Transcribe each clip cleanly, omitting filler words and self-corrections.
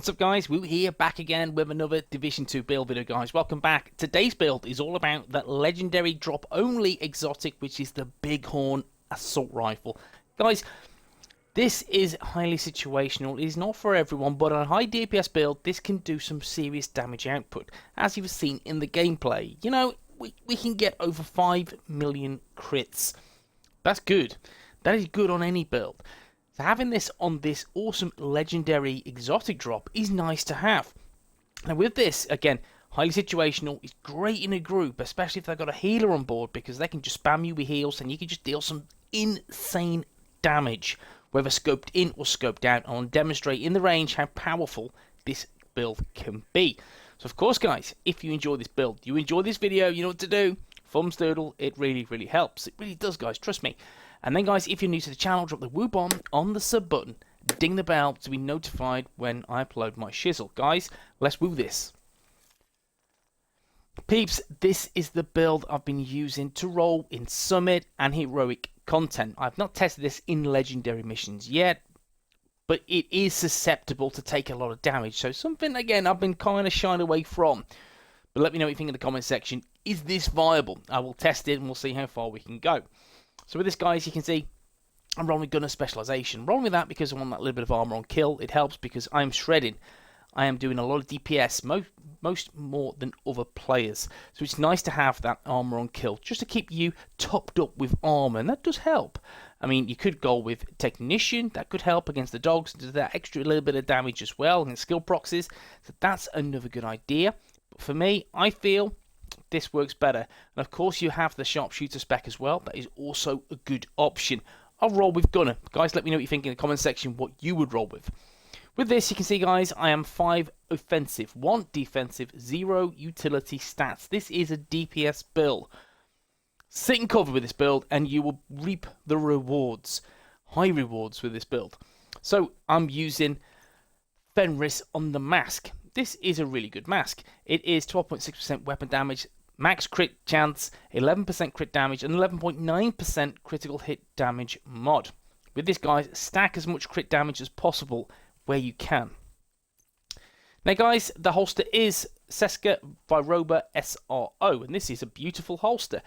What's up guys, Woo here, back again with another Division 2 build video guys. Welcome back. Today's build is all about that legendary drop only exotic, which is the Bighorn assault rifle. Guys, this is highly situational. It is not for everyone, but on a high DPS build, this can do some serious damage output. As you've seen in the gameplay, you know, we can get over 5 million crits. That's good. That is good on any build. So having this on this awesome legendary exotic drop is nice to have. Now with this, again, highly situational, it's great in a group, especially if they've got a healer on board, because they can just spam you with heals and you can just deal some insane damage, whether scoped in or scoped out. I want to demonstrate in the range how powerful this build can be. So of course guys, if you enjoy this build, you enjoy this video, you know what to do. Thumbs doodle, it really helps. It really does guys, trust me. And then guys, if you're new to the channel, drop the woo bomb on the sub button, ding the bell to be notified when I upload my shizzle. Guys, let's woo this. Peeps, this is the build I've been using to roll in Summit and Heroic content. I've not tested this in Legendary missions yet, but it is susceptible to take a lot of damage. So something, again, I've been kind of shying away from. But let me know what you think in the comment section. Is this viable? I will test it and we'll see how far we can go. So with this guys, you can see I'm rolling with gunner specialization. Rolling with that because I want that little bit of armor on kill. It helps because I'm shredding. I am doing a lot of DPS, most more than other players. So it's nice to have that armor on kill, just to keep you topped up with armor, and that does help. I mean, you could go with Technician, that could help against the dogs, do that extra little bit of damage as well, and skill proxies. So that's another good idea. But for me, I feel this works better. And of course you have the sharpshooter spec as well. That is also a good option. I'll roll with gunner. Guys, let me know what you think in the comment section, what you would roll with. With this, you can see guys, I am 5 offensive, 1 defensive, 0 utility stats. This is a DPS build. Sit and cover with this build and you will reap the rewards. High rewards with this build. So I'm using Fenris on the mask. This is a really good mask. It is 12.6% weapon damage, max crit chance, 11% crit damage, and 11.9% critical hit damage mod. With this, guys, stack as much crit damage as possible where you can. Now, guys, the holster is Seska Viroba SRO, and this is a beautiful holster.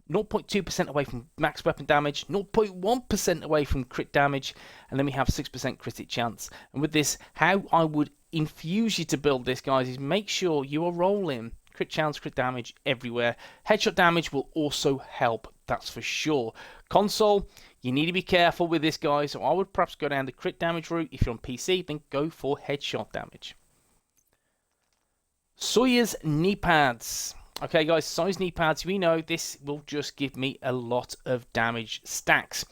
0.2% away from max weapon damage, 0.1% away from crit damage, and then we have 6% crit hit chance. And with this, how I would infuse you to build this, guys, is make sure you are rolling crit chance, crit damage everywhere. Headshot damage will also help, that's for sure. Console, you need to be careful with this, guys, so I would perhaps go down the crit damage route. If you're on PC, then go for headshot damage. Sawyer's knee pads. Okay guys, Sawyer's knee pads, we know this will just give me a lot of damage stacks.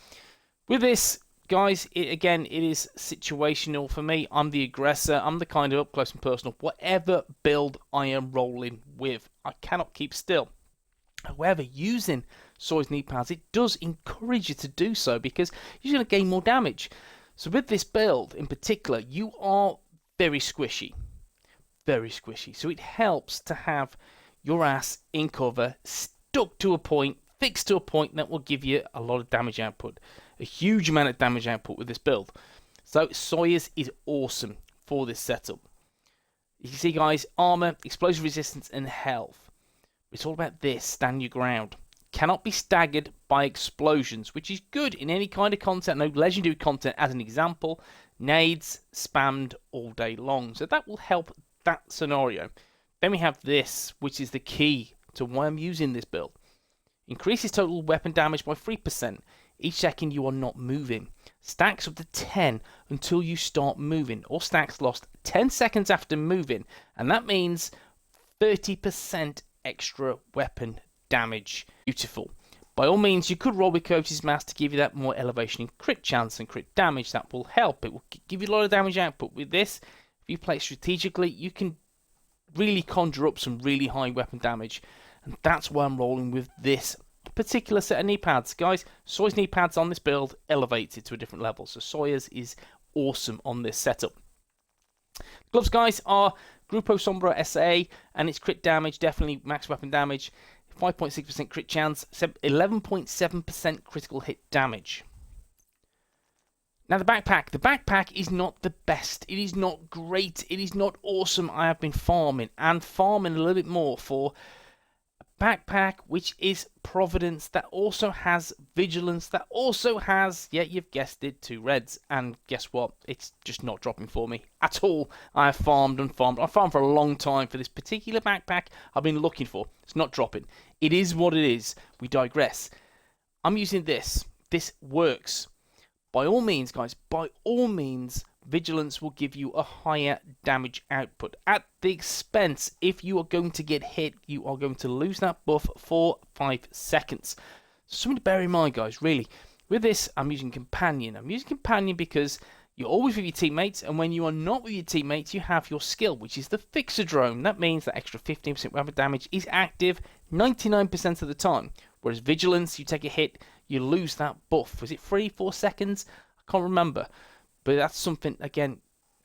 With this, guys, it is situational for me. I'm the aggressor. I'm the kind of up close and personal. Whatever build I am rolling with, I cannot keep still. However, using Sawyer's knee pads, it does encourage you to do so because you're going to gain more damage. So with this build in particular, you are very squishy. Very squishy. So it helps to have your ass in cover, stuck to a point, fixed to a point that will give you a lot of damage output. A huge amount of damage output with this build. So Sawyer's is awesome for this setup. You can see guys, armor, explosive resistance and health. It's all about this, stand your ground. Cannot be staggered by explosions, which is good in any kind of content. No legendary content as an example. Nades spammed all day long. So that will help that scenario. Then we have this, which is the key to why I'm using this build. Increases total weapon damage by 3%. Each second you are not moving. Stacks up to 10 until you start moving. Or stacks lost 10 seconds after moving. And that means 30% extra weapon damage. Beautiful. By all means, you could roll with Coach's Mask to give you that more elevation in crit chance and crit damage. That will help. It will give you a lot of damage output. With this, if you play it strategically, you can really conjure up some really high weapon damage. And that's why I'm rolling with this particular set of knee pads. Guys, Sawyer's knee pads on this build elevates it to a different level. So Sawyer's is awesome on this setup. Gloves, guys, are Grupo Sombra SA, and its crit damage, definitely max weapon damage, 5.6% crit chance, 11.7% critical hit damage. Now the backpack is not the best. It is not great. It is not awesome. I have been farming and farming a little bit more for a backpack which is Providence, that also has Vigilance, that also has, yeah, you've guessed it, 2 reds. And guess what? It's just not dropping for me at all. I have farmed and farmed. I've farmed for a long time for this particular backpack I've been looking for. It's not dropping. It is what it is. We digress. I'm using this. This works. By all means, guys, by all means, Vigilance will give you a higher damage output. At the expense, if you are going to get hit, you are going to lose that buff for 5 seconds. Something to bear in mind, guys, really. With this, I'm using Companion. I'm using Companion because you're always with your teammates, and when you are not with your teammates, you have your skill, which is the Fixer Drone. That means that extra 15% weapon damage is active 99% of the time. Whereas Vigilance, you take a hit, you lose that buff. Was it 3-4 seconds? I can't remember. But that's something, again,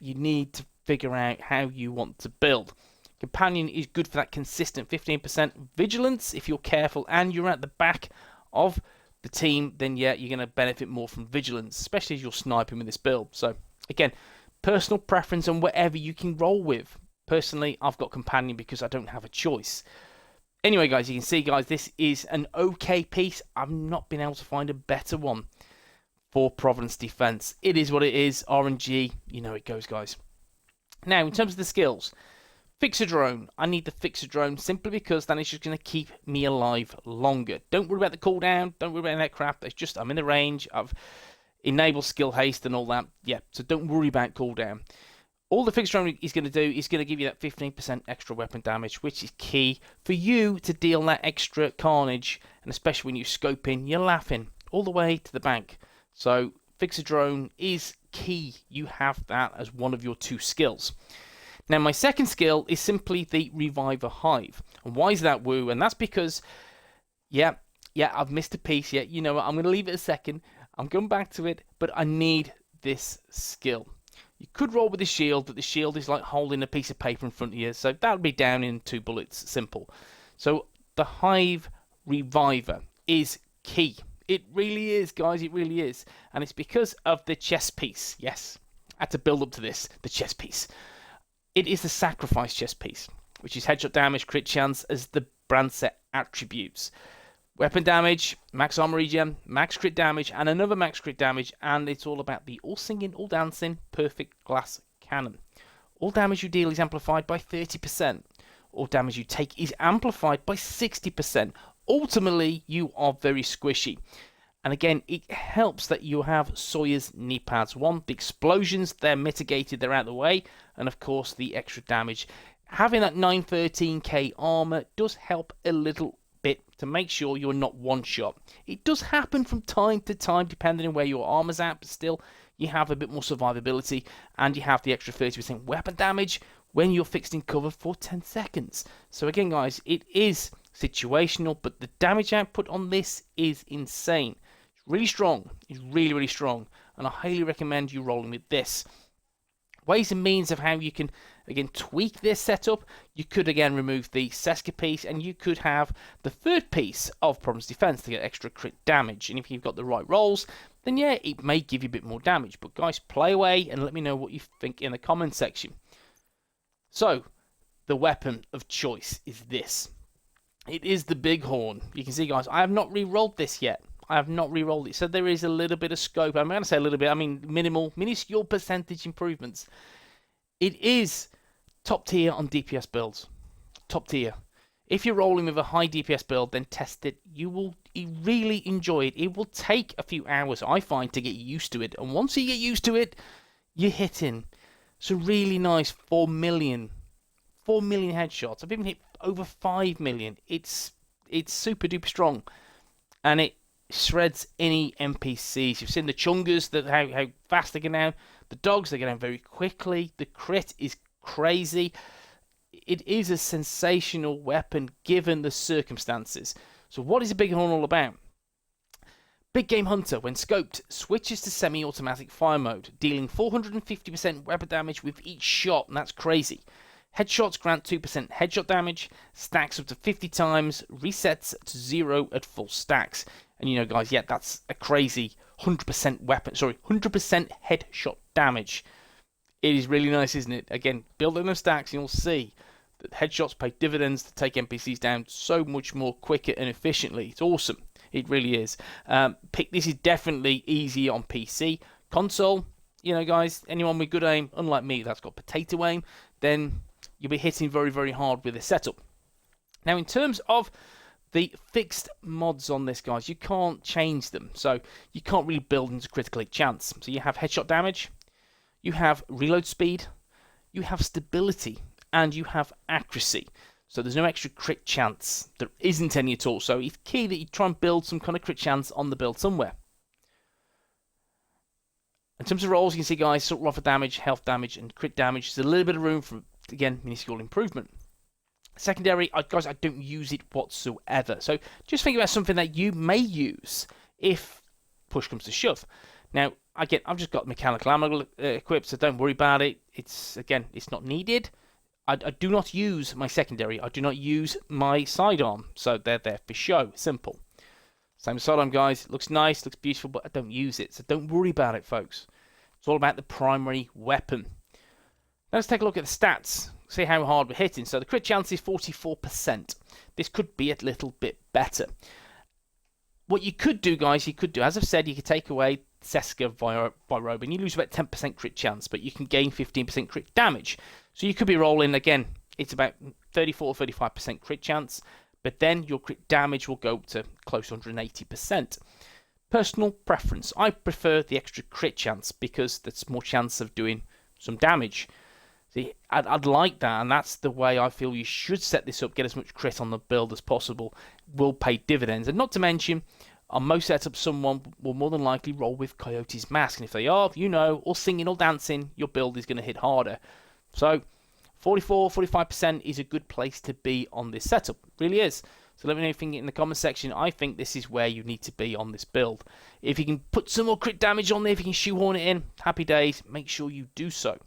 you need to figure out how you want to build. Companion is good for that consistent 15%. Vigilance, if you're careful and you're at the back of the team, then yeah, you're going to benefit more from Vigilance, especially as you're sniping with this build. So, again, personal preference on whatever you can roll with. Personally, I've got Companion because I don't have a choice. Anyway, guys, you can see, guys, this is an okay piece. I've not been able to find a better one for Providence Defense. It is what it is. RNG, you know it goes, guys. Now, in terms of the skills, Fixer Drone. I need the Fixer Drone simply because that is just going to keep me alive longer. Don't worry about the cooldown. Don't worry about that crap. It's just I'm in the range. I've enabled skill haste and all that. Yeah, so don't worry about cooldown. All the Fixer Drone is going to do is going to give you that 15% extra weapon damage, which is key for you to deal that extra carnage. And especially when you scope in, you're laughing all the way to the bank. So Fixer Drone is key. You have that as one of your 2 skills. Now my second skill is simply the Reviver Hive. And why is that, Woo? And that's because, yeah, I've missed a piece yet. You know what? I'm going to leave it a second. I'm going back to it, but I need this skill. You could roll with the shield, but the shield is like holding a piece of paper in front of you. So that would be down in 2 bullets. Simple. So the Hive Reviver is key. It really is, guys. It really is. And it's because of the chest piece. Yes, I had to build up to this. The chest piece. It is the Sacrifice chest piece, which is headshot damage, crit chance as the brand set attributes. Weapon damage, max armor regen, max crit damage, and another max crit damage. And it's all about the all singing, all dancing, perfect glass cannon. All damage you deal is amplified by 30%. All damage you take is amplified by 60%. Ultimately, you are very squishy. And again, it helps that you have Sawyer's knee pads. One, the explosions, they're mitigated, they're out of the way. And of course, the extra damage. Having that 913k armor does help a little bit to make sure you're not one shot. It does happen from time to time, depending on where your armor's at, but still, you have a bit more survivability. And you have the extra 30% weapon damage when you're fixed in cover for 10 seconds. So again, guys, it is situational, but the damage output on this is insane. It's really strong. It's really, really strong. And I highly recommend you rolling with this. Ways and means of how you can, again, tweak this setup. You could, again, remove the Seska piece, and you could have the third piece of Providence Defense to get extra crit damage. And if you've got the right rolls, then yeah, it may give you a bit more damage. But guys, play away and let me know what you think in the comment section. So, the weapon of choice is this. It is the Bighorn. You can see, guys, I have not re-rolled this yet. I have not re-rolled it. So there is a little bit of scope. I'm going to say a little bit. I mean, minuscule percentage improvements. It is top tier on DPS builds. Top tier. If you're rolling with a high DPS build, then test it. You will really enjoy it. It will take a few hours, I find, to get used to it. And once you get used to it, you're hitting some really nice 4 million headshots. I've even hit over 5 million. It's super duper strong. And it shreds any NPCs. You've seen the chungas, that how fast they get down. The dogs, they get down very quickly. The crit is crazy. It is a sensational weapon given the circumstances. So what is a Bighorn all about? Big Game Hunter, when scoped, switches to semi-automatic fire mode, dealing 450% weapon damage with each shot, and that's crazy. Headshots grant 2% headshot damage, stacks up to 50 times, resets to 0 at full stacks. And you know, guys, yeah, that's a crazy 100% weapon, sorry, 100% headshot damage. It is really nice, isn't it? Again, build on those stacks and you'll see that headshots pay dividends to take NPCs down so much more quicker and efficiently. It's awesome. It really is. This is definitely easy on PC. Console, you know, guys, anyone with good aim, unlike me that's got potato aim, then you'll be hitting very, very hard with this setup. Now, in terms of the fixed mods on this, guys, you can't change them. So you can't really build into critical hit chance. So you have headshot damage, you have reload speed, you have stability, and you have accuracy. So there's no extra crit chance. There isn't any at all. So it's key that you try and build some kind of crit chance on the build somewhere. In terms of rolls, you can see, guys, assault rifle damage, health damage, and crit damage. There's a little bit of room for, again, minuscule improvement. Secondary, guys, I don't use it whatsoever. So just think about something that you may use if push comes to shove. Now, again, I've just got mechanical ammo equipped, so don't worry about it. It's not needed. I do not use my secondary. I do not use my sidearm. So they're there for show. Simple. Same sidearm, guys. It looks nice, looks beautiful, but I don't use it. So don't worry about it, folks. It's all about the primary weapon. Now let's take a look at the stats. See how hard we're hitting. So the crit chance is 44%. This could be a little bit better. What you could do, guys, as I've said, you could take away Seska by Robin. You lose about 10% crit chance, but you can gain 15% crit damage. So you could be rolling, again, it's about 34-35% crit chance, but then your crit damage will go to close to 180%. Personal preference. I prefer the extra crit chance because there's more chance of doing some damage. See, I'd like that, and that's the way I feel you should set this up. Get as much crit on the build as possible. Will pay dividends. And not to mention, on most setups, someone will more than likely roll with Coyote's Mask. And if they are, you know, or singing or dancing, your build is going to hit harder. So 44-45% is a good place to be on this setup. It really is. So let me know if you think in the comment section. I think this is where you need to be on this build. If you can put some more crit damage on there, if you can shoehorn it in, happy days. Make sure you do so.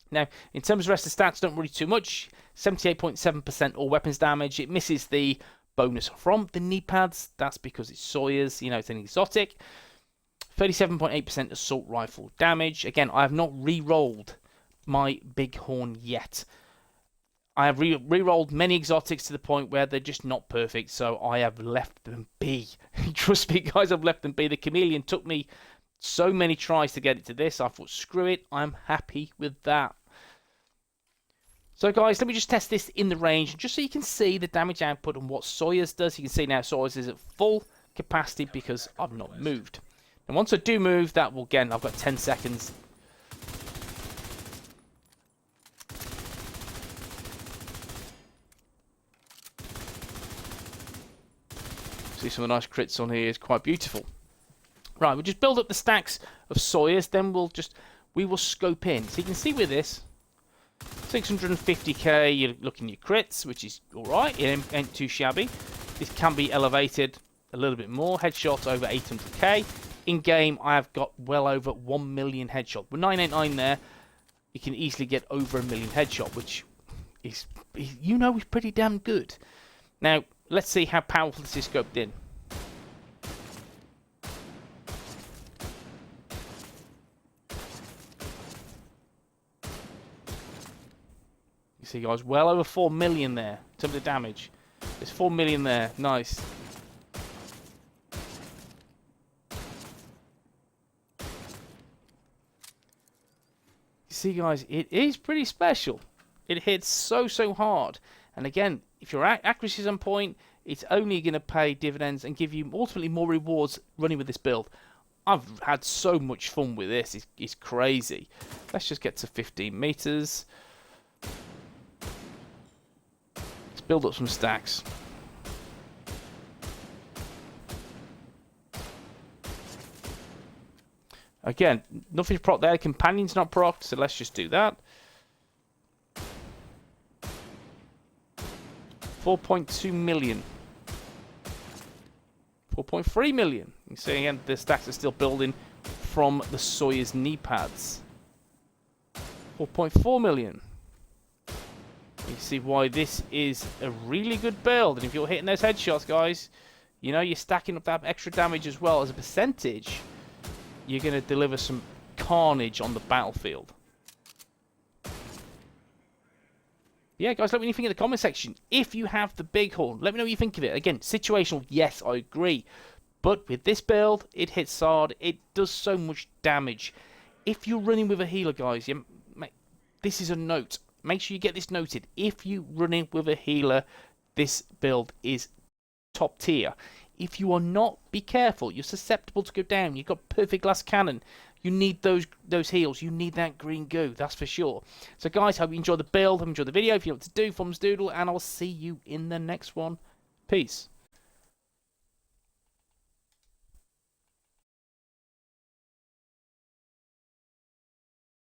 Now, in terms of the rest of the stats, don't worry too much. 78.7% all weapons damage. It misses the bonus from the knee pads. That's because it's Sawyer's, you know, it's an exotic. 37.8% assault rifle damage. Again, I have not re-rolled my Bighorn yet. I have re-rolled many exotics to the point where they're just not perfect, so I have left them be. Trust me, guys, I've left them be. The Chameleon took me so many tries to get it to this. I thought, screw it, I'm happy with that. So, guys, let me just test this in the range, just so you can see the damage output and what Sawyer's does. You can see now Sawyer's is at full capacity because I've not moved. And once I do move, that will, again, I've got 10 seconds. See some of the nice crits on here. It's quite beautiful. Right, we'll just build up the stacks of Sawyers, then we will scope in. So you can see with this, 650k, you're looking at your crits, which is alright, it ain't too shabby. This can be elevated a little bit more. Headshots over 800k. In game, I have got well over 1 million headshot. With 989 there, you can easily get over 1 million headshot, which is, you know, is pretty damn good. Now, let's see how powerful this is scoped in. You see, guys, well over 4 million there in terms of damage. There's 4 million there. Nice. You see, guys, it is pretty special. It hits so hard. And again, if your accuracy is on point, it's only going to pay dividends and give you ultimately more rewards running with this build. I've had so much fun with this. It's crazy. Let's just get to 15 meters. Let's build up some stacks. Again, nothing's proc there. Companion's not proc, so let's just do that. 4.2 million. 4.3 million. You can see again, the stacks are still building from the Sawyer's knee pads. 4.4 million. You see why this is a really good build. And if you're hitting those headshots, guys, you know, you're stacking up that extra damage as well as a percentage. you're going to deliver some carnage on the battlefield. Yeah, guys, let me know what you think in the comment section. If you have the Bighorn, let me know what you think of it. Again, situational, yes, I agree. But with this build, it hits hard. It does so much damage. If you're running with a healer, guys, this is a note. Make sure you get this noted. If you're running with a healer, this build is top tier. If you are not, be careful. You're susceptible to go down. You've got perfect glass cannon. You need those heals. You need that green goo, that's for sure. So guys, hope you enjoyed the build. Hope you enjoyed the video. If you know what to do, thumbs doodle, and I'll see you in the next one. Peace.